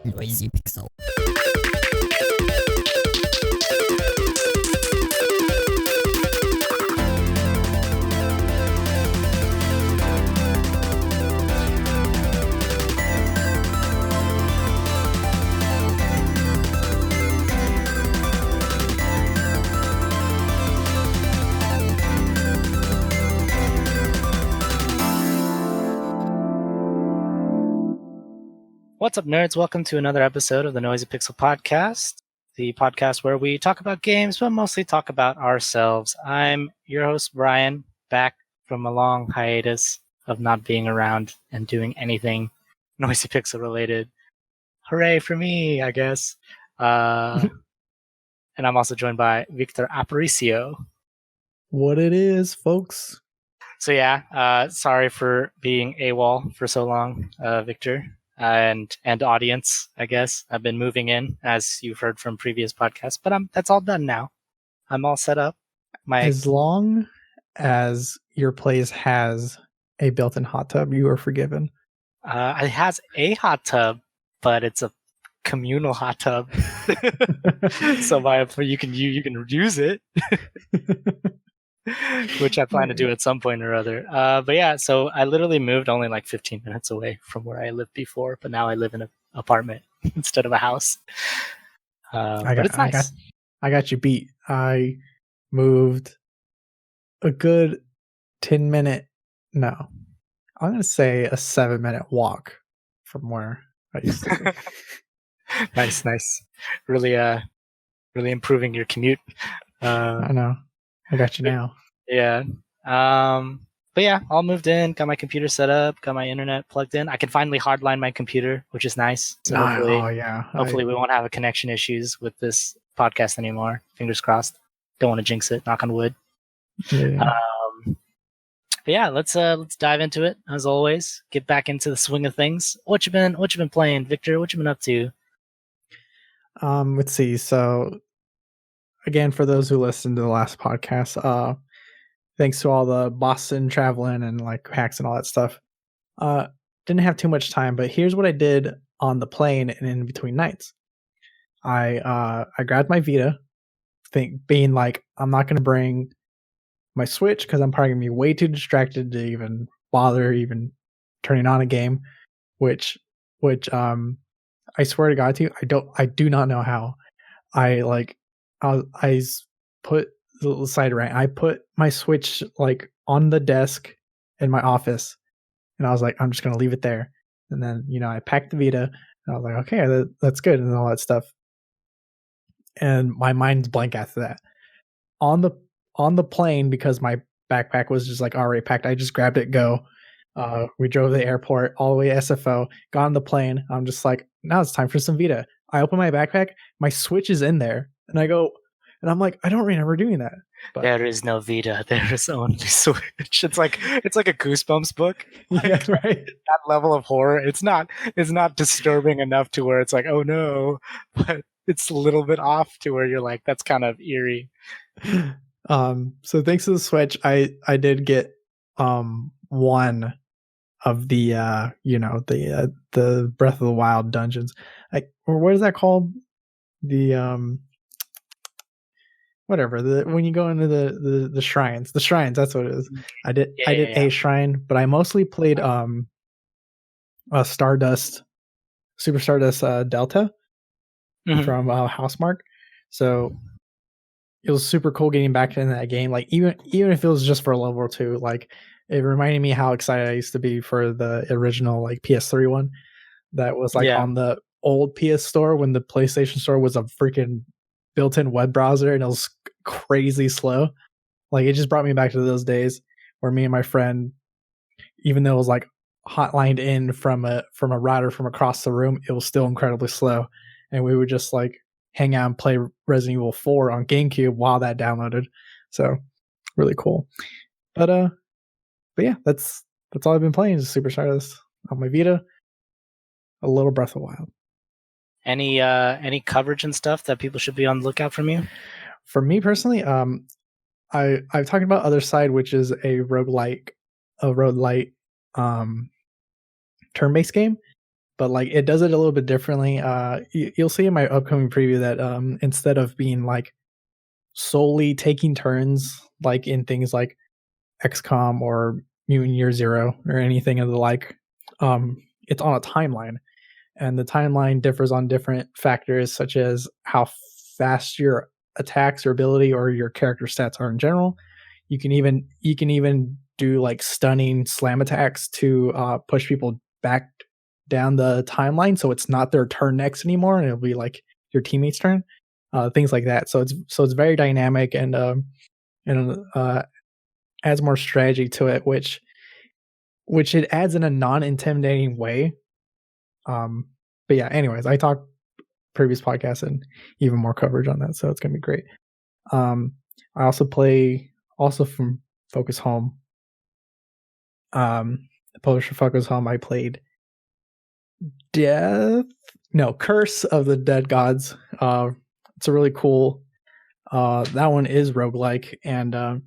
Noisy Pixel. What's up, nerds? Welcome to another episode of the Noisy Pixel podcast, the podcast where we talk about games, but mostly talk about ourselves. I'm your host, Brian, back from a long hiatus of not being around and doing anything Noisy Pixel related. Hooray for me, I guess. And I'm also joined by Victor Aparicio. What it is, folks. So yeah, sorry for being AWOL for so long, Victor. And audience, I guess. I've been moving in, as you've heard from previous podcasts, but that's all done now. I'm all set up. As long as your place has a built-in hot tub, you are forgiven. It has a hot tub, but it's a communal hot tub, so you can use it. Which I plan to do at some point or other. But yeah, so I literally moved only like 15 minutes away from where I lived before, but now I live in an apartment instead of a house. But it's nice. I got you beat. I moved a good 10-minute, no, I'm going to say a 7-minute walk from where I used to live. Nice. Really improving your commute. I know. I got you now. Yeah. But yeah, all moved in, got my computer set up, got my internet plugged in. I can finally hardline my computer, which is nice. So hopefully we won't have connection issues with this podcast anymore. Fingers crossed. Don't want to jinx it. Knock on wood. Yeah. But yeah, let's dive into it as always. Get back into the swing of things. What you been playing, Victor? What you been up to? Let's see. So again, for those who listened to the last podcast, thanks to all the Boston traveling and like hacks and all that stuff. Didn't have too much time, but here's what I did on the plane and in between nights. I grabbed my Vita, being like, I'm not going to bring my Switch because I'm probably going to be way too distracted to even bother even turning on a game, which I swear to God to you, I do not know how. I put the side right. I put my Switch like on the desk in my office, and I was like, I'm just gonna leave it there. And then I packed the Vita, and I was like, okay, that's good, and all that stuff. And my mind's blank after that. On the plane, because my backpack was just like already packed, I just grabbed it. We drove to the airport all the way to SFO. Got on the plane. I'm just like, now it's time for some Vita. I open my backpack. My Switch is in there. And I go, and I'm like, I don't remember doing that. But there is no Vita. There is only Switch. It's like a Goosebumps book. Like, yeah, right. That level of horror. It's not disturbing enough to where it's like, oh no, but it's a little bit off to where you're like, that's kind of eerie. So thanks to the Switch, I did get one of the the Breath of the Wild dungeons. Or what is that called? The when you go into the shrines, that's what it is. I did a shrine, but I mostly played Stardust, Super Stardust Delta from Housemarque. So it was super cool getting back into that game. Like even if it was just for a level or two, like it reminded me how excited I used to be for the original like PS3 one that was like on the old PS Store when the PlayStation Store was a freaking built-in web browser and it was crazy slow. Like it just brought me back to those days where me and my friend, even though it was like hotlined in from a router from across the room, it was still incredibly slow, and we would just like hang out and play Resident Evil 4 on GameCube while that downloaded. So really cool. But yeah, that's all I've been playing is Super Stardust on my Vita. A little Breath of the Wild. Any coverage and stuff that people should be on the lookout from you? For me personally, I've talked about Other Side, which is a roguelite turn-based game. but like it does it a little bit differently. You'll see in my upcoming preview that instead of being like solely taking turns like in things like XCOM or Mutant Year Zero or anything of the like, it's on a timeline, and the timeline differs on different factors such as how fast your attacks or ability or your character stats are in general. You can even do like stunning slam attacks to push people back down the timeline, so it's not their turn next anymore, and it'll be like your teammate's turn. Things like that. So it's very dynamic and adds more strategy to it, which it adds in a non-intimidating way. But yeah, anyways, I talked previous podcasts and even more coverage on that, so it's gonna be great. I also play from Focus Home. The publisher Focus Home, I played Curse of the Dead Gods. It's a really cool. That one is roguelike, and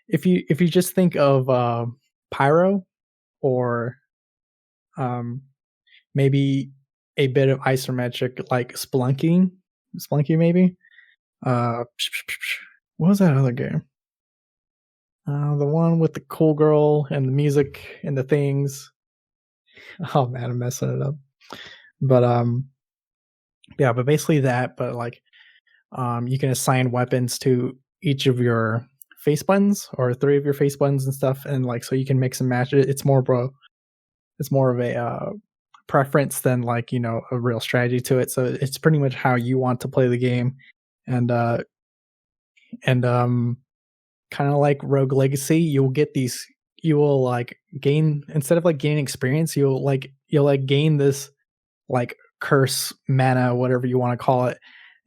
if you just think of Pyro or maybe a bit of isometric like Splunky maybe. What was that other game? The one with the cool girl and the music and the things. Oh man, I'm messing it up. But yeah, but basically that. But like, you can assign weapons to each of your face buttons or 3 of your face buttons and stuff, and like so you can mix and match it. It's more of a preference than like a real strategy to it. So it's pretty much how you want to play the game, and kind of like Rogue Legacy, you will like gain, instead of like gaining experience, you'll gain this like curse mana, whatever you want to call it,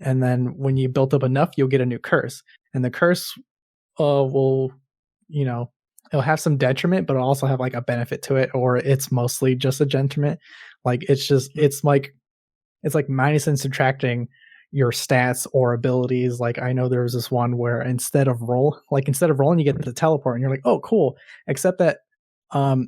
and then when you built up enough, you'll get a new curse, and the curse will it'll have some detriment, but it'll also have like a benefit to it, or it's mostly just a detriment. Like it's like minus and subtracting your stats or abilities. Like I know there was this one where instead of rolling, you get the teleport, and you're like, oh, cool. Except that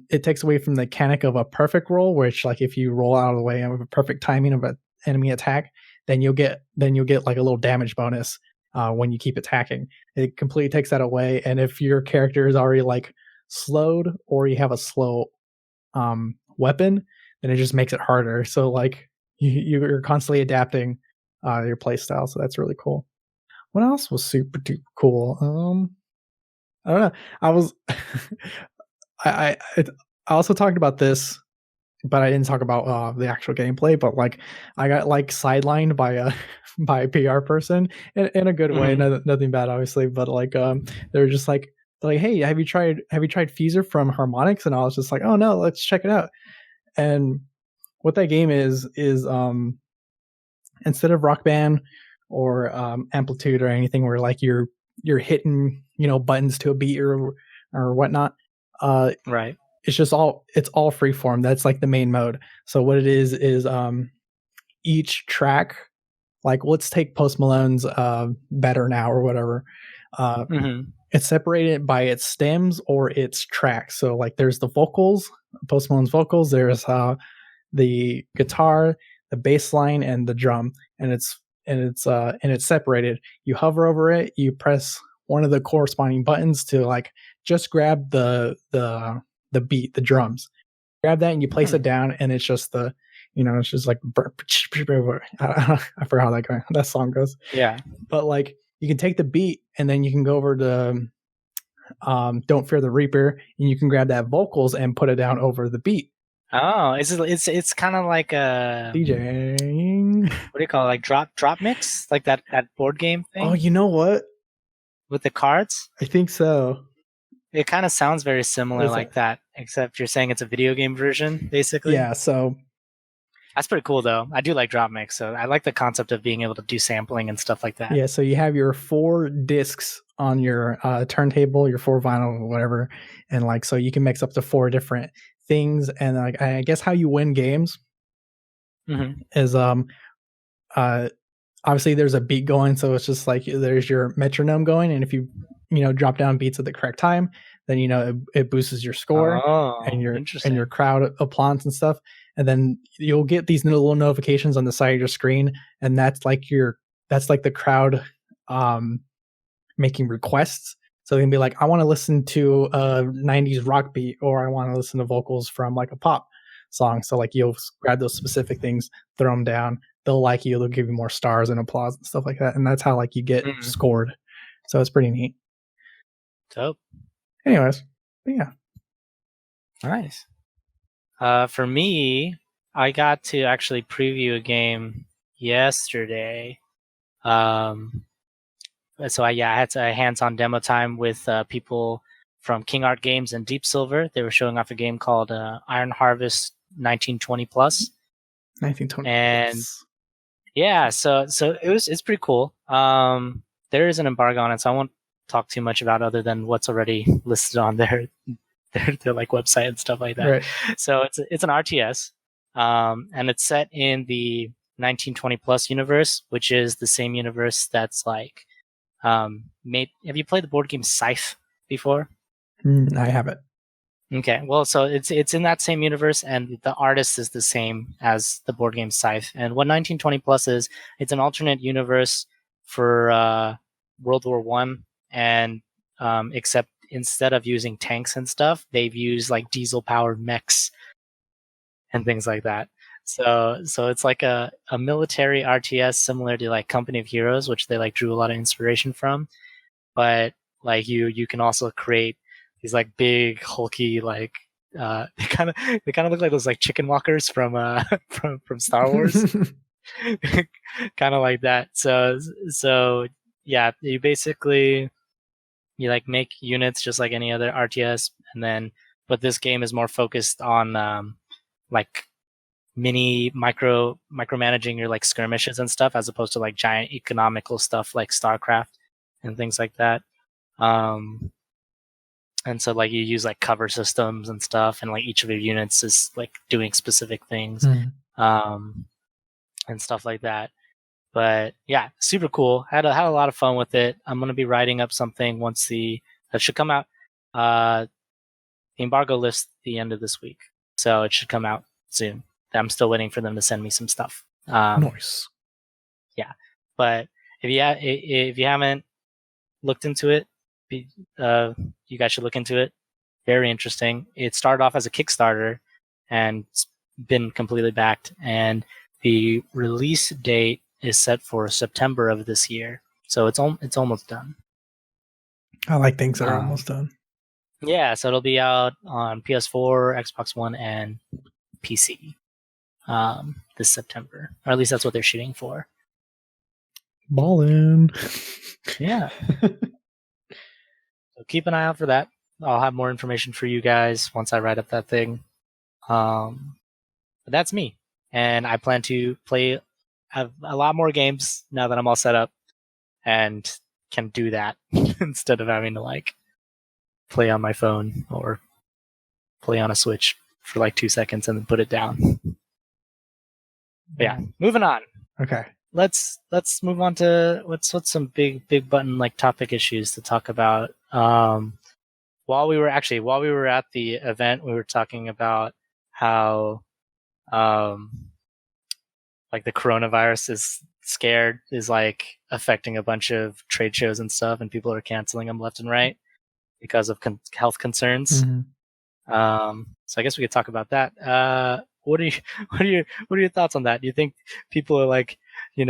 it takes away from the mechanic of a perfect roll, which like if you roll out of the way and have a perfect timing of an enemy attack, then you'll get like a little damage bonus when you keep attacking. It completely takes that away. And if your character is already like slowed, or you have a slow weapon, then it just makes it harder. So like you're constantly adapting your play style, so that's really cool. What else was super duper cool? I don't know. I was I also talked about this, but I didn't talk about the actual gameplay. But like I got like sidelined by a by a PR person in a good way. Nothing bad, obviously, but like they're just like, hey, have you tried Fuser from Harmonix? And I was just like, oh no, let's check it out. And what that game is instead of Rock Band or Amplitude or anything where like you're hitting buttons to a beat or whatnot, right, it's all freeform. That's like the main mode. So what it is each track, like let's take Post Malone's Better Now or whatever, it's separated by its stems or its tracks. So like there's the vocals, Post Malone's vocals, there's the guitar, the bass line, and the drum, and it's separated. You hover over it, you press one of the corresponding buttons to like just grab the beat, the drums. Grab that and you place it down, and it's just it's just like I forgot how that song goes. Yeah. But like you can take the beat and then you can go over to Don't Fear the Reaper, and you can grab that vocals and put it down over the beat. Oh, it's kind of like a DJing. What do you call it? Like drop mix, like that board game thing. Oh, you know what? With the cards? I think so. It kind of sounds very similar like that, except you're saying it's a video game version, basically. Yeah, so that's pretty cool, though. I do like drop mix, so I like the concept of being able to do sampling and stuff like that. Yeah, so you have your 4 discs on your turntable, your 4 vinyl, whatever, and like so you can mix up to 4 different things. And like I guess how you win games is obviously there's a beat going, so it's just like there's your metronome going, and if you drop down beats at the correct time, then it boosts your score and your crowd applause and stuff. and then you'll get these little notifications on the side of your screen, and that's like the crowd making requests. So they can be like, I want to listen to a 90s rock beat, or I want to listen to vocals from like a pop song. So like you'll grab those specific things, throw them down. They'll like you. They'll give you more stars and applause and stuff like that. And that's how like you get scored. So it's pretty neat. Dope. Anyways, yeah. Nice. For me, I got to actually preview a game yesterday. So I had a hands-on demo time with people from King Art Games and Deep Silver. They were showing off a game called Iron Harvest 1920 Plus. 1920 and plus. Yeah, so it's pretty cool. There is an embargo on it, so I won't talk too much about other than what's already listed on their like website and stuff like that. Right. So it's an RTS, and it's set in the 1920 Plus universe, which is the same universe that's like made. Have you played the board game Scythe before? I haven't. Okay, well, so it's in that same universe, and the artist is the same as the board game Scythe. And what 1920 Plus is, it's an alternate universe for World War One, and except instead of using tanks and stuff, they've used like diesel-powered mechs and things like that. So it's like a military RTS similar to like Company of Heroes, which they like drew a lot of inspiration from. But like you can also create these like big hulky like they kind of look like those like chicken walkers from from Star Wars. Kind of like that. So yeah, you basically you like make units just like any other RTS, and then but this game is more focused on like micromanaging your like skirmishes and stuff, as opposed to like giant economical stuff like StarCraft and things like that. And so like you use like cover systems and stuff, and like each of your units is like doing specific things, and stuff like that. But yeah, super cool. Had a lot of fun with it. I'm gonna be writing up something once that should come out. The embargo lifts the end of this week, so it should come out soon. I'm still waiting for them to send me some stuff. Nice. Yeah, but if you haven't looked into it, you guys should look into it. Very interesting. It started off as a Kickstarter and it's been completely backed, and the release date is set for September of this year. So it's almost done. I like things that are almost done. Yeah, so it'll be out on PS4, Xbox One, and PC this September, or at least that's what they're shooting for. Ballin'. Yeah. So keep an eye out for that. I'll have more information for you guys once I write up that thing. But that's me, and I plan to have a lot more games now that I'm all set up and can do that instead of having to like play on my phone or play on a Switch for like 2 seconds and then put it down. But yeah, moving on. Okay. Let's move on to what's some big button like topic issues to talk about. While we were at the event, we were talking about how like the coronavirus is like affecting a bunch of trade shows and stuff, and people are canceling them left and right because of health concerns. So I guess we could talk about that. What are your thoughts on that? Do you think people are like, do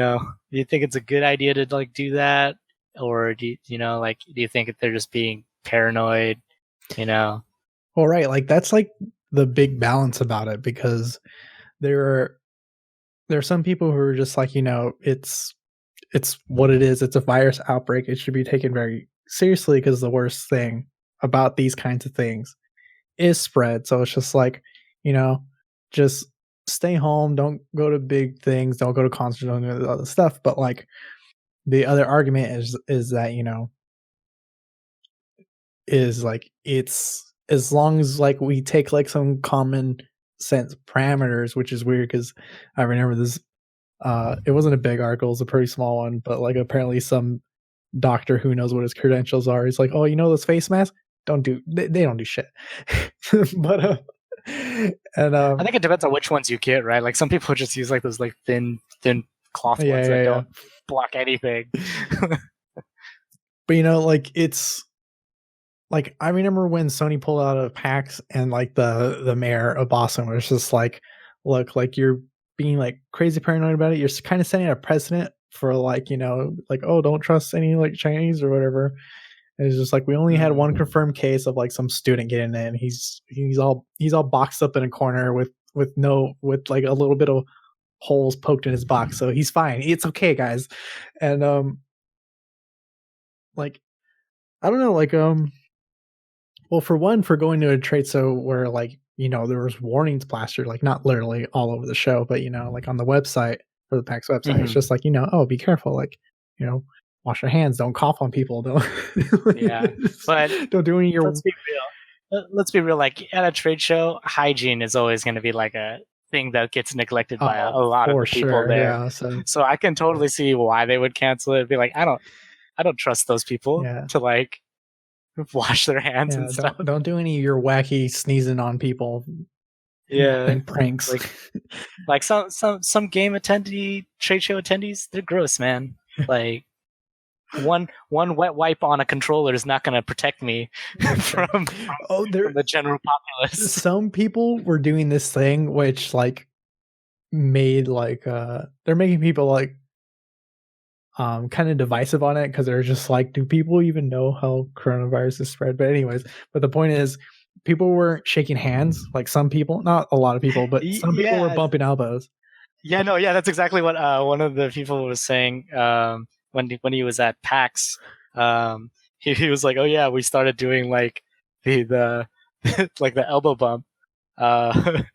you think it's a good idea to like do that, or do you think that they're just being paranoid? Well, right, like that's like the big balance about it, because there are some people who are just like, it's what it is. It's a virus outbreak. It should be taken very seriously, because the worst thing about these kinds of things is spread. So it's just like, just stay home. Don't go to big things. Don't go to concerts. Don't do the other stuff. But like the other argument is that, is like, it's as long as like we take like some common sense parameters, which is weird because I remember this. It wasn't a big article; it was a pretty small one. But like apparently some doctor who knows what his credentials are, he's like, "Oh, those face masks? They don't do shit." But And I think it depends on which ones you get, right? Like some people just use like those like thin cloth ones that don't block anything. But like it's like I remember when Sony pulled out of PAX and like the mayor of Boston was just like, look, like you're being like crazy paranoid about it. You're kind of setting a precedent for like, like, oh, don't trust any like Chinese or whatever. And it's just like we only had one confirmed case of like some student getting in. He's all boxed up in a corner with like a little bit of holes poked in his box, so he's fine. It's okay, guys. And like I don't know, like well, for one, for going to a trade show where like there was warnings plastered, like not literally all over the show, but like on the website for the PAX website, it's just like oh, be careful, like wash your hands, don't cough on people, don't but don't do any of your. Let's be real. Like at a trade show, hygiene is always going to be like a thing that gets neglected by a lot of the people there. Yeah, so I can totally see why they would cancel it. Be like, I don't trust those people to like wash their hands and stuff. Don't do any of your wacky sneezing on people. And pranks. Like some game attendee, trade show attendees, they're gross, man. Like one wet wipe on a controller is not going to protect me from the general populace. Some people were doing this thing which like made like they're making people like kind of divisive on it because they're just like, do people even know how coronavirus is spread? But anyways, the point is people weren't shaking hands. Like some people, not a lot of people, but some people were bumping elbows. That's exactly what one of the people was saying when he was at PAX. He was like, oh yeah, we started doing like the like the elbow bump. And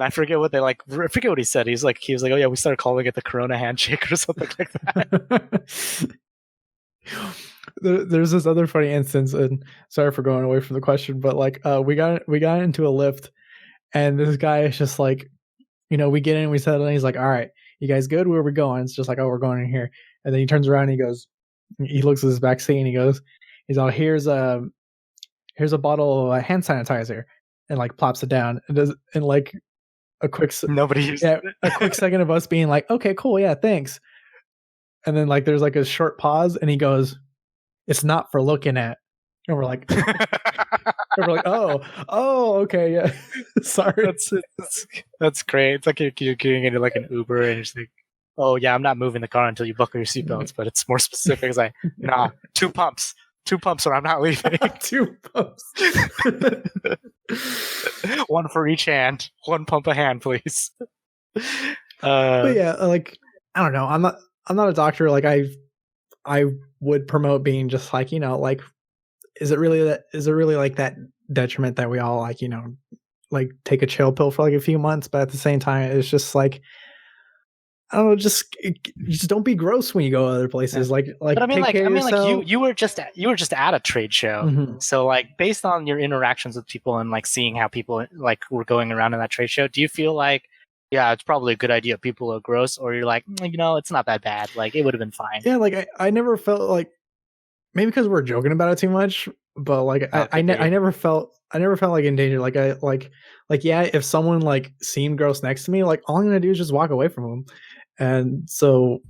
I forget what I forget what he said. He was like, oh yeah, we started calling it the Corona handshake or something like that. There's this other funny instance, and sorry for going away from the question, but like we got into a lift, and this guy is just like, we get in, we settle in, he's like, all right, you guys good? Where are we going? It's just like, oh, we're going in here. And then he turns around and he looks at his back seat and he's all, here's a bottle of hand sanitizer, and like plops it down and like a quick a quick second of us being like, okay, cool, yeah, thanks. And then like there's like a short pause and he goes, it's not for looking at. And we're like oh okay, yeah. Sorry. That's great. It's like you're getting into like an Uber and you're just like, oh yeah, I'm not moving the car until you buckle your seatbelts, but it's more specific. It's like, nah, 2 pumps or I'm not leaving. 2 pumps. 1 for each hand. 1 pump a hand, please. But yeah, like I don't know. I'm not a doctor. Like I would promote being just like, like is it really like that detriment that we all like, like take a chill pill for like a few months, but at the same time it's just like, I don't know, just don't be gross when you go other places. Like but I mean like you were just at a trade show. Mm-hmm. So like based on your interactions with people and like seeing how people like were going around in that trade show, do you feel like, yeah, it's probably a good idea people are gross, or you're like, it's not that bad, like it would have been fine? Yeah, like I never felt like, maybe because we're joking about it too much, but like I never felt like in danger. Like yeah, if someone like seemed gross next to me, like all I'm gonna do is just walk away from them. And so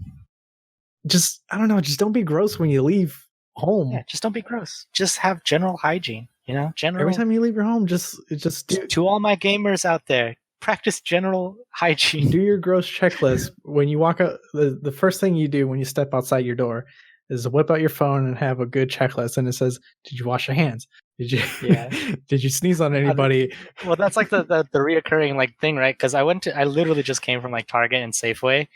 just, I don't know, just don't be gross when you leave home. Yeah, just don't be gross. Just have general hygiene, every time you leave your home, just to all my gamers out there, practice general hygiene. Do your gross checklist. When you walk out, the first thing you do when you step outside your door is whip out your phone and have a good checklist, and it says, did you wash your hands? Did you sneeze on anybody? Well, that's like the reoccurring like thing, right? Because I literally just came from like Target and Safeway,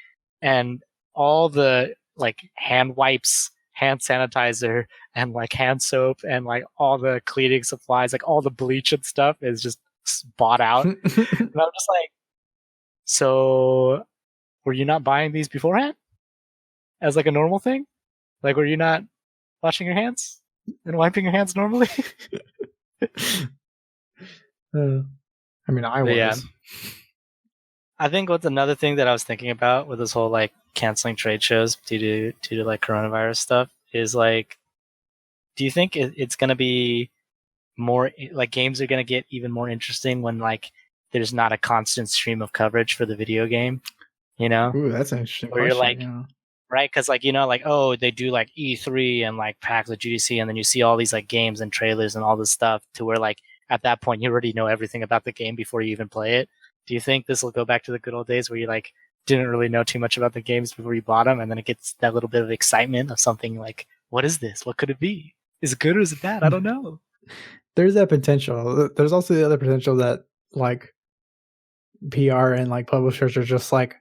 and all the like hand wipes, hand sanitizer, and like hand soap, and like all the cleaning supplies, like all the bleach and stuff is just bought out. And I'm just like, so were you not buying these beforehand as like a normal thing? Like, were you not washing your hands and wiping your hands normally? I mean, I was. Yeah. I think what's another thing that I was thinking about with this whole like canceling trade shows due to like coronavirus stuff is like, do you think it's going to be more like games are going to get even more interesting when like there's not a constant stream of coverage for the video game, you know? Ooh, that's an interesting Where question. you're like, right? Because like, you know, like, oh, they do like E3 and like PAX with GDC, and then you see all these like games and trailers and all this stuff to where like at that point you already know everything about the game before you even play it. Do you think this will go back to the good old days where you like didn't really know too much about the games before you bought them, and then it gets that little bit of excitement of something like, what is this? What could it be? Is it good or is it bad? I don't know. There's that potential. There's also the other potential that like PR and like publishers are just like,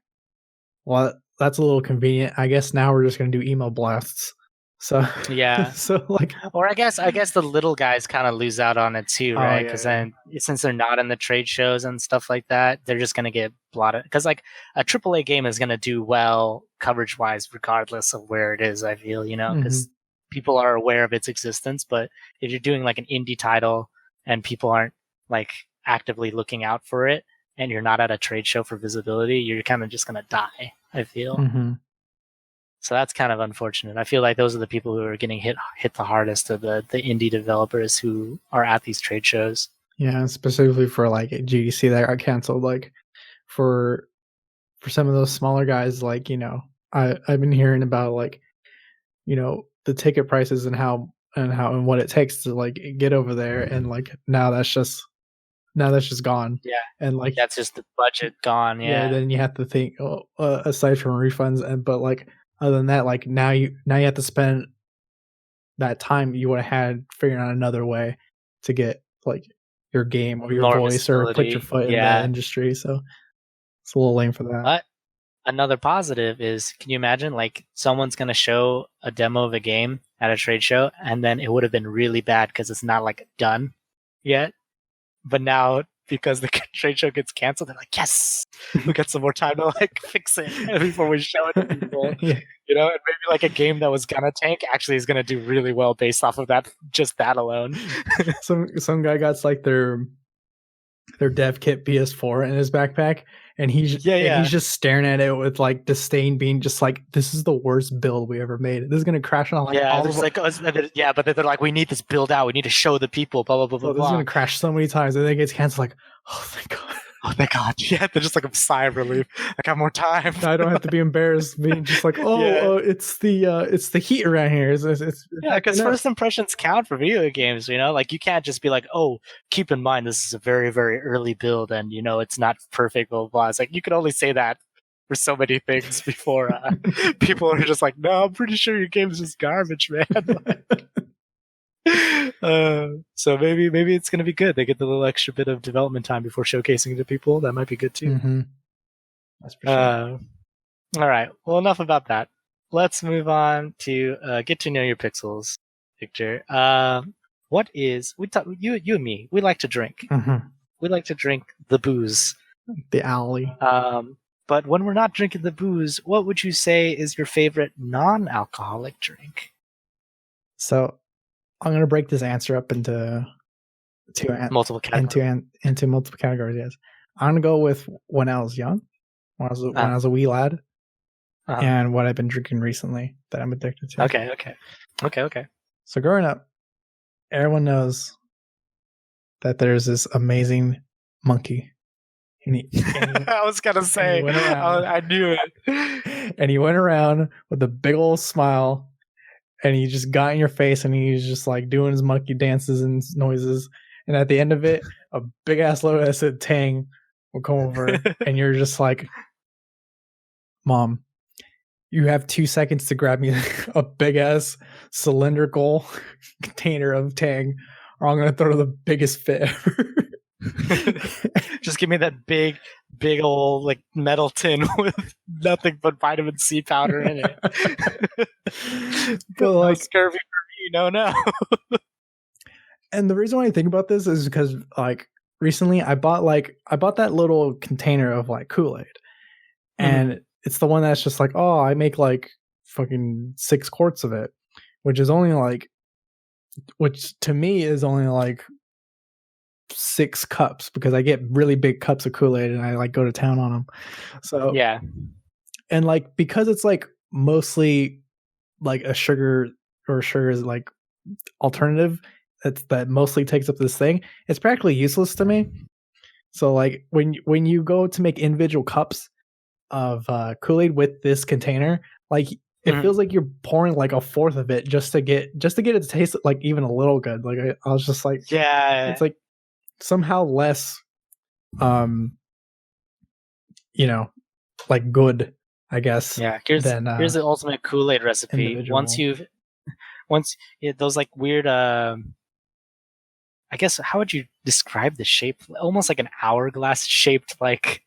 well, that's a little convenient. I guess now we're just going to do email blasts. So yeah, so like, or I guess the little guys kind of lose out on it too, right? Because then since they're not in the trade shows and stuff like that, they're just gonna get blotted. Because like a AAA game is gonna do well coverage wise, regardless of where it is. I feel because people are aware of its existence. But if you're doing like an indie title and people aren't like actively looking out for it, and you're not at a trade show for visibility, you're kind of just gonna die. I feel. So that's kind of unfortunate. I feel like those are the people who are getting hit the hardest of the indie developers who are at these trade shows. Yeah, specifically for like GDC that got canceled. Like for some of those smaller guys, like, you know, I've been hearing about like, you know, the ticket prices and what it takes to like get over there, and like now that's just gone. Yeah, and like that's just the budget gone. Yeah, then you have to think aside from refunds, but like other than that, like now you have to spend that time you would have had figuring out another way to get like your game or your more voice or put your foot in the industry. So it's a little lame for that. But another positive is, can you imagine like someone's going to show a demo of a game at a trade show, and then it would have been really bad because it's not like done yet. But now, because the trade show gets canceled, they're like, yes, we got some more time to like fix it before we show it to people. Yeah. You know, and maybe like a game that was gonna tank actually is gonna do really well based off of that, just that alone. some guy got like their dev kit PS4 in his backpack, and he's just staring at it with like disdain, being just like, this is the worst build we ever made. This is gonna crash on like all of like, but they're like, we need this build out, we need to show the people, blah blah blah blah. This is gonna crash so many times, and then it gets canceled. Like, oh thank God. Oh thank God. Yeah, they're just like a sigh of relief. I got more time. I don't have to be embarrassed being just like, it's the heat around here. It's because first impressions count for video games, you know? Like you can't just be like, oh, keep in mind this is a very, very early build and you know it's not perfect, blah blah blah. It's like you can only say that for so many things before people are just like, no, I'm pretty sure your game's just garbage, man. So maybe it's gonna be good. They get the little extra bit of development time before showcasing it to people. That might be good too. That's for sure. All right. Well, enough about that. Let's move on to get to know your pixels, Victor. What is you and me? We like to drink. We like to drink the booze, the alley. But when we're not drinking the booze, what would you say is your favorite non-alcoholic drink? So I'm going to break this answer up into multiple categories. Into multiple categories. Yes, I'm going to go with when I was young, when I was a wee lad, and what I've been drinking recently that I'm addicted to. Okay. So growing up, everyone knows that there's this amazing monkey. I was gonna say, I knew it. And he went around with a big old smile. And he just got in your face, and he's just like doing his monkey dances and noises. And at the end of it, a big ass logo that said Tang will come over, and you're just like, Mom, you have 2 seconds to grab me a big ass cylindrical container of Tang, or I'm gonna throw the biggest fit ever. Just give me that big old like metal tin with nothing but vitamin C powder in it. But like scurvy for me, no. And the reason why I think about this is because like recently I bought that little container of like Kool-Aid, and it's the one that's just like, oh, I make like fucking 6 quarts of it, which to me is only like 6 cups, because I get really big cups of Kool-Aid and I like go to town on them. So yeah, and like because it's like mostly like a sugar is like alternative, that mostly takes up this thing, it's practically useless to me. So like when you go to make individual cups of Kool-Aid with this container, like it feels like you're pouring like a fourth of it just to get it to taste like even a little good. Like I was just like, yeah, it's like somehow less, you know, like good, I guess. Yeah, here's the ultimate Kool-Aid recipe. Individual. Once those like weird, I guess how would you describe the shape? Almost like an hourglass shaped, like.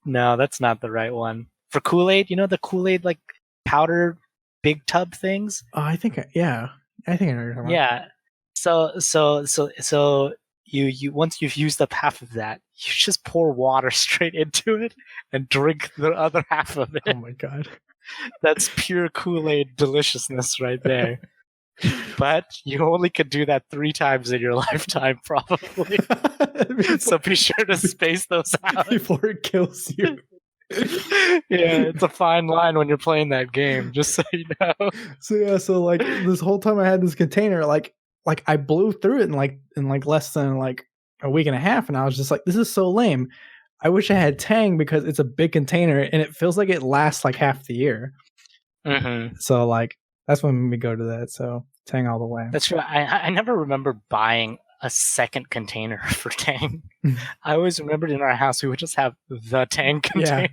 No, that's not the right one for Kool-Aid. You know the Kool-Aid like powder big tub things. I think I know what you're talking about. Yeah. So you once you've used up half of that, you just pour water straight into it and drink the other half of it. Oh my god. That's pure Kool-Aid deliciousness right there. But you only could do that 3 times in your lifetime, probably. So be sure to space those out before it kills you. Yeah, it's a fine line when you're playing that game, just so you know. So like this whole time I had this container, like I blew through it in less than like a week and a half, and I was just like, this is so lame. I wish I had Tang because it's a big container and it feels like it lasts like half the year. Mm-hmm. So like that's when we go to that. So Tang all the way. That's true. I never remember buying a second container for Tang. I always remembered in our house we would just have the Tang container.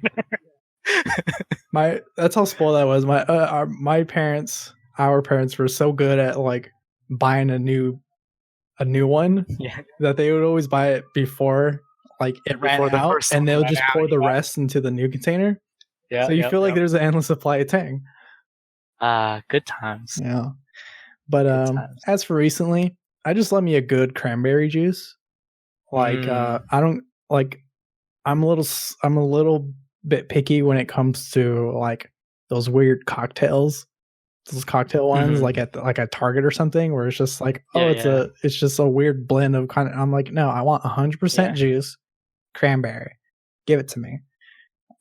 Yeah. That's how spoiled I was. My parents, our parents were so good at like buying a new one that they would always buy it before like it ran out, and they'll just pour the rest into the new container. Yeah. So you feel like there's an endless supply of Tang. Good times. Yeah. But as for recently, I just love me a good cranberry juice. Like I don't like. I'm a little bit picky when it comes to like those weird cocktails, those cocktail ones, like at Target or something, where it's just like, it's just a weird blend of kind of. I'm like, no, I want 100% juice, cranberry, give it to me.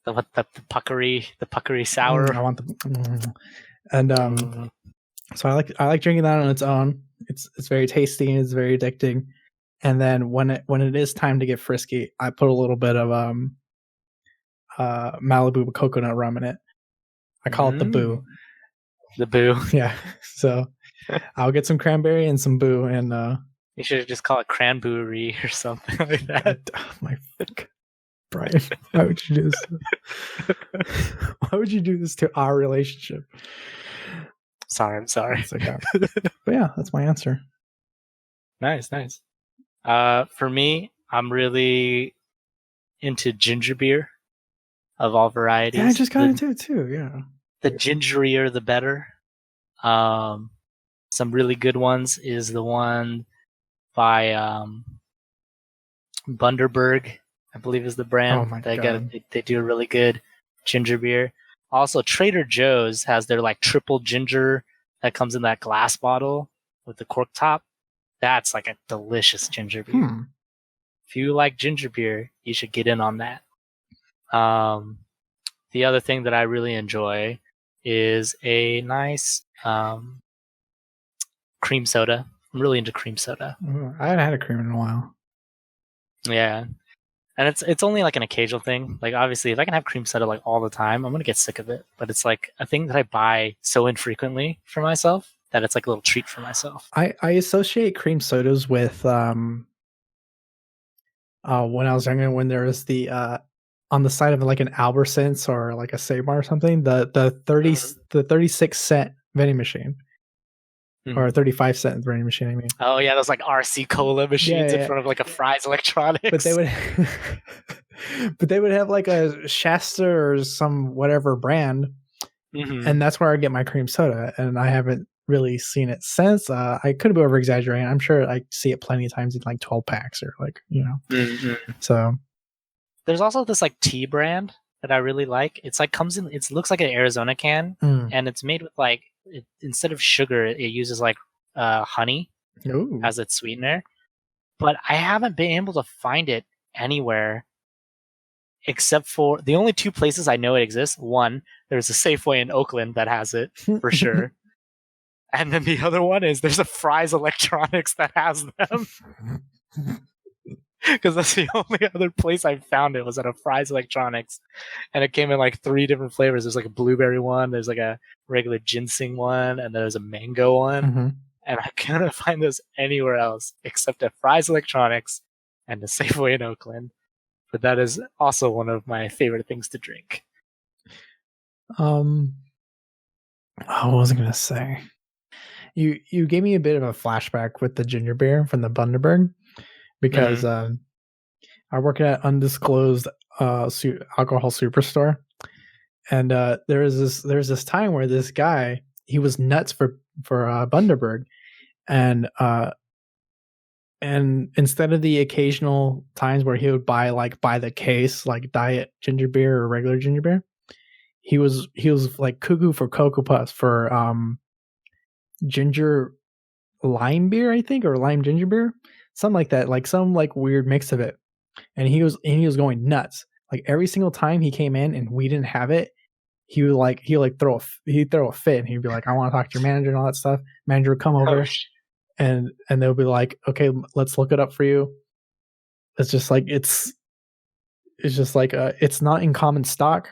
The puckery sour. I want the and so I like drinking that on its own. It's very tasty and it's very addicting. And then when it is time to get frisky, I put a little bit of Malibu coconut rum in it. I call it the boo. The boo. Yeah. So I'll get some cranberry and some boo, and you should just call it cranberry or something like that. Oh my fuck. Brian, why would you do this? Why would you do this to our relationship? I'm sorry. Okay. But yeah, that's my answer. Nice. For me, I'm really into ginger beer of all varieties. Yeah, I just got into it too. Yeah. The gingerier, the better. Some really good ones is the one by Bundaberg, I believe is the brand. Oh my God. They do a really good ginger beer. Also, Trader Joe's has their like triple ginger that comes in that glass bottle with the cork top. That's like a delicious ginger beer. If you like ginger beer, you should get in on that. The other thing that I really enjoy is a nice cream soda. I'm really into cream soda. I haven't had a cream in a while. Yeah. And it's only like an occasional thing. Like obviously if I can have cream soda like all the time, I'm gonna get sick of it. But it's like a thing that I buy so infrequently for myself that it's like a little treat for myself. I associate cream sodas with when I was younger, when there was the on the side of like an Albertsons or like a Save Mart or something, the 36-cent vending machine. Or 35-cent vending machine, I mean. Oh yeah, those like RC Cola machines in front of like a Fry's Electronics. But they would have like a Shasta or some whatever brand, and that's where I get my cream soda. And I haven't really seen it since. I could be over exaggerating. I'm sure I see it plenty of times in like 12 packs or like So there's also this like tea brand that I really like. It's like it looks like an Arizona can, and it's made with like. Instead of sugar, it uses like honey as its sweetener. But I haven't been able to find it anywhere except for the only 2 places I know it exists. One, there's a Safeway in Oakland that has it for sure. And then the other one is there's a Fry's Electronics that has them. Because that's the only other place I found it was at a Fry's Electronics. And it came in like 3 different flavors. There's like a blueberry one, there's like a regular ginseng one, and there's a mango one. Mm-hmm. And I couldn't find those anywhere else except at Fry's Electronics and the Safeway in Oakland. But that is also one of my favorite things to drink. What was I gonna say? You gave me a bit of a flashback with the ginger beer from the Bundaberg because I work at undisclosed alcohol superstore, and there's this time where this guy, he was nuts for Bundaberg, and instead of the occasional times where he would buy the case like diet ginger beer or regular ginger beer, he was like cuckoo for Cocoa Puffs for ginger lime beer, I think, or lime ginger beer, something like that, like some like weird mix of it. And he was going nuts. Like every single time he came in and we didn't have it, he would throw a fit, and he'd be like, "I want to talk to your manager," and all that stuff. Manager would come over, and they'll be like, "Okay, let's look it up for you." It's just like it's not in common stock,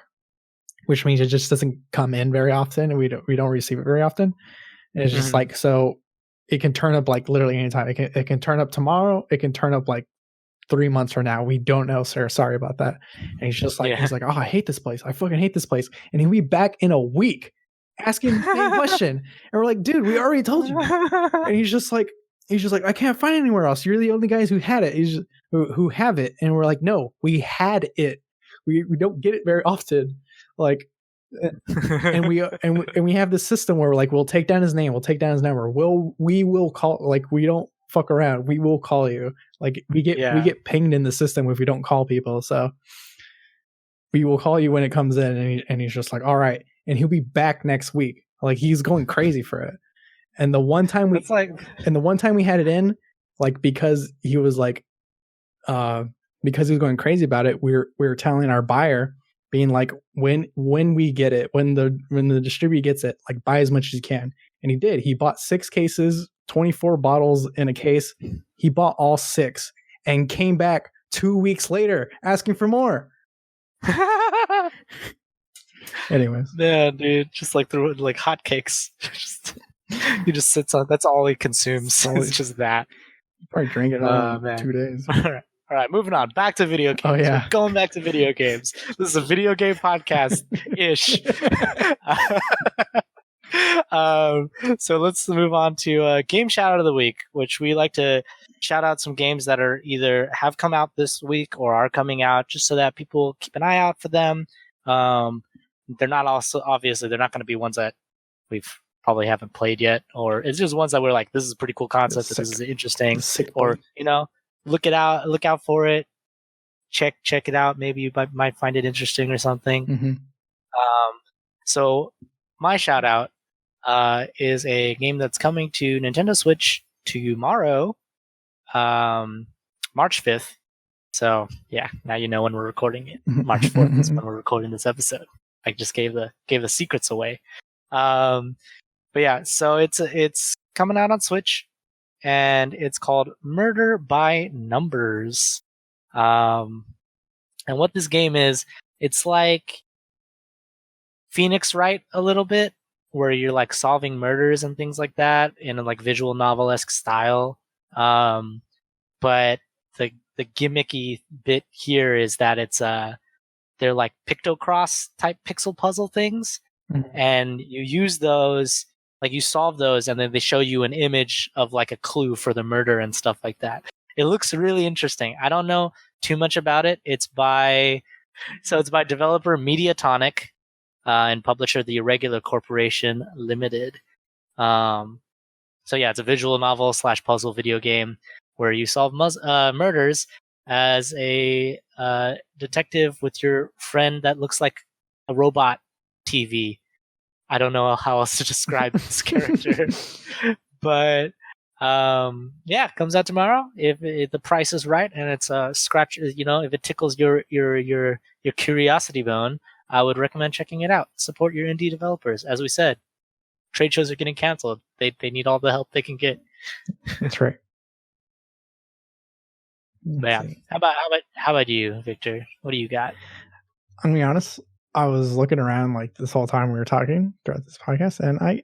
which means it just doesn't come in very often, and we don't receive it very often. And it's just like, so it can turn up like literally anytime. It can turn up tomorrow. It can turn up like 3 months from now. We don't know, sir. Sorry about that. And he's just like, he's like, "Oh, I hate this place. I fucking hate this place." And he'll be back in a week asking the same question. And we're like, "Dude, we already told you." And he's just like, "I can't find it anywhere else. You're the only guys who had it, who have it." And we're like, "No, we had it. We don't get it very often." Like, and we have this system where like, we'll take down his name, we'll take down his number, we will call, like, we don't fuck around, we will call you. Like we get pinged in the system if we don't call people, so we will call you when it comes in. And he's just like, "All right," and he'll be back next week. Like he's going crazy for it. And the one time we had it in, like, because he was like, because he was going crazy about it, we were telling our buyer, being like, when we get it, when the distributor gets it, like, buy as much as you can. And he did. He bought 6 cases, 24 bottles in a case. He bought all 6 and came back 2 weeks later asking for more. Anyways. Yeah, dude, just like through like hotcakes. He just sits on. That's all he consumes. It's just that. Probably drink it in 2 days. All right, moving on. Back to video games. Oh, yeah. We're going back to video games. This is a video game podcast-ish. So let's move on to game shout-out of the week, which we like to shout out some games that are either have come out this week or are coming out, just so that people keep an eye out for them. They're not obviously they're not going to be ones that we've probably haven't played yet, or it's just ones that we're like, this is a pretty cool concept, this is interesting, or look out for it, check it out, maybe you might find it interesting or something. So my shout out is a game that's coming to Nintendo Switch tomorrow, March 5th. So yeah, now you know when we're recording it. March 4th is when we're recording this episode. I just gave the secrets away. But yeah, so it's coming out on Switch, and it's called Murder by Numbers. And what this game is, it's like Phoenix Wright a little bit, where you're like solving murders and things like that in a like visual novel-esque style. But the gimmicky bit here is that it's they're like pictocross type pixel puzzle things, and you use those, like you solve those, and then they show you an image of like a clue for the murder and stuff like that. It looks really interesting. I don't know too much about it. It's by developer Mediatonic and publisher The Irregular Corporation Limited. So yeah, it's a visual novel / puzzle video game where you solve murders as a detective with your friend that looks like a robot TV. I don't know how else to describe this character, but yeah, it comes out tomorrow. If the price is right and it's scratch, if it tickles your curiosity bone, I would recommend checking it out. Support your indie developers. As we said, trade shows are getting canceled. they need all the help they can get. That's right. Yeah. How about you, Victor? What do you got? I'm gonna be honest. I was looking around like this whole time we were talking throughout this podcast, and I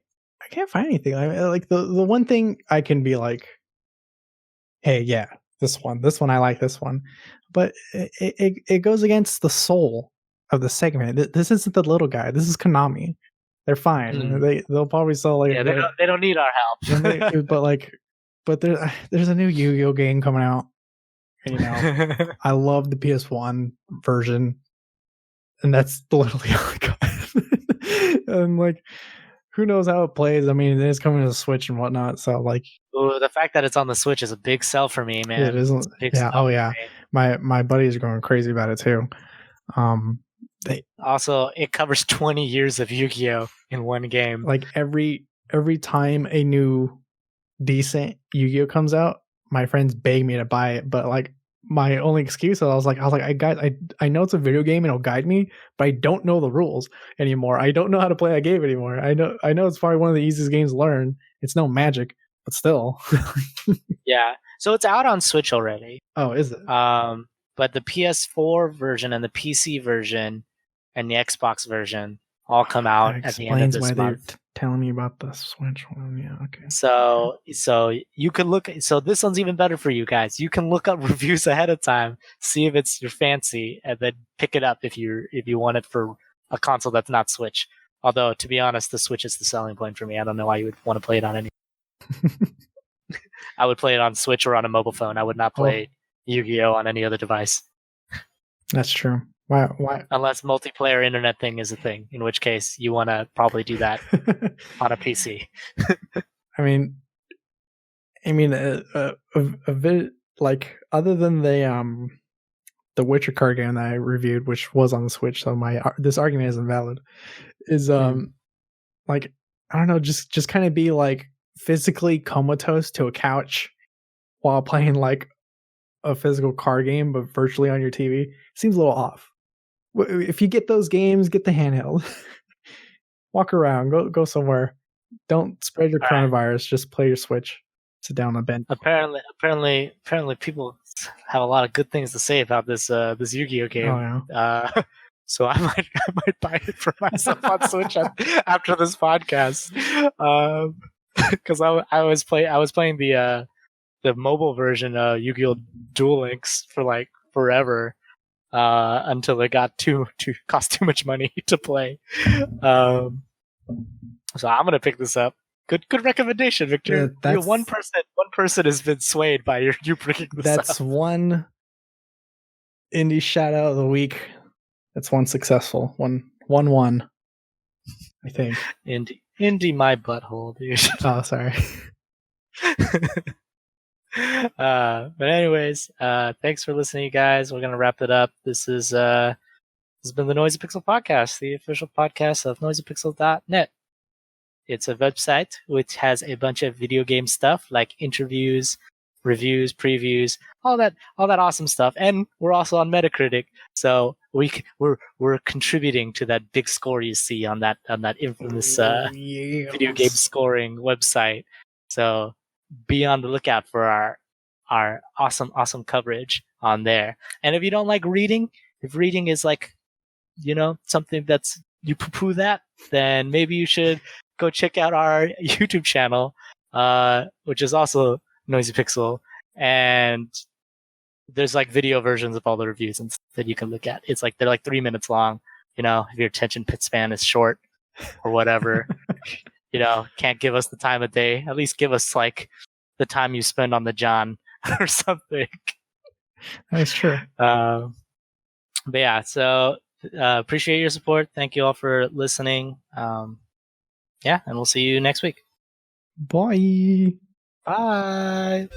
can't find anything. Like the one thing I can be like, hey, yeah, this one I like this one, but it goes against the soul of the segment. This isn't the little guy. This is Konami. They're fine. They'll probably sell like they don't need our help. but there's a new Yu-Gi-Oh game coming out. And, I love the PS1 version, and that's literally all I got. And like, who knows how it plays? I mean, it's coming to the Switch and whatnot. So like, the fact that it's on the Switch is a big sell for me, man. It isn't. Yeah. Oh yeah. My buddies are going crazy about it too. Also, it covers 20 years of Yu-Gi-Oh in one game. Like every time a new decent Yu-Gi-Oh comes out, my friends beg me to buy it, but like my only excuse, I was like, I know it's a video game and it'll guide me, but I don't know the rules anymore. I don't know how to play that game anymore. I know it's probably one of the easiest games to learn. It's no Magic, but still. Yeah. So it's out on Switch already. Oh, is it? But the PS4 version and the PC version and the Xbox version all come out at the end of this month. Telling me about the Switch one. Yeah, okay. So you can look. So this one's even better for you guys. You can look up reviews ahead of time, see if it's your fancy, and then pick it up if you want it for a console that's not Switch. Although, to be honest, the Switch is the selling point for me. I don't know why you would want to play it on any. I would play it on Switch or on a mobile phone. I would not play Yu-Gi-Oh on any other device. That's true. Why? Unless multiplayer internet thing is a thing, in which case you want to probably do that on a PC. I mean, a bit like other than the Witcher card game that I reviewed, which was on the Switch, so this argument isn't valid. Is like, I don't know, just kind of be like physically comatose to a couch while playing like a physical card game, but virtually on your TV. Seems a little off. If you get those games, get the handheld. Walk around, go somewhere. Don't spread your coronavirus. Just play your Switch. Sit down on a bench. Apparently, people have a lot of good things to say about this Yu-Gi-Oh game. Oh, yeah. So I might buy it for myself on Switch after this podcast. Because I was playing the mobile version of Yu-Gi-Oh! Duel Links for like forever. Until it got cost too much money to play. So I'm gonna pick this up. Good recommendation, Victor. Yeah, one person has been swayed by you bringing this up. That's one indie shout out of the week. That's one successful one. I think. Indie my butthole, dude. Oh, sorry. But anyways, thanks for listening, you guys. We're gonna wrap it up. This has been the Noisy Pixel Podcast, the official podcast of noisypixel.net. It's a website which has a bunch of video game stuff like interviews, reviews, previews, all that awesome stuff. And we're also on Metacritic, so we're contributing to that big score you see on that infamous video game scoring website. So be on the lookout for our awesome coverage on there. And if you don't like reading, if reading is like, something that's you poo-poo that, then maybe you should go check out our YouTube channel, which is also Noisy Pixel, and there's like video versions of all the reviews and that you can look at. It's like they're like 3 minutes long. If your attention span is short or whatever. Can't give us the time of day. At least give us like the time you spend on the John or something. That's true. But yeah, so appreciate your support. Thank you all for listening. And we'll see you next week. Bye. Bye.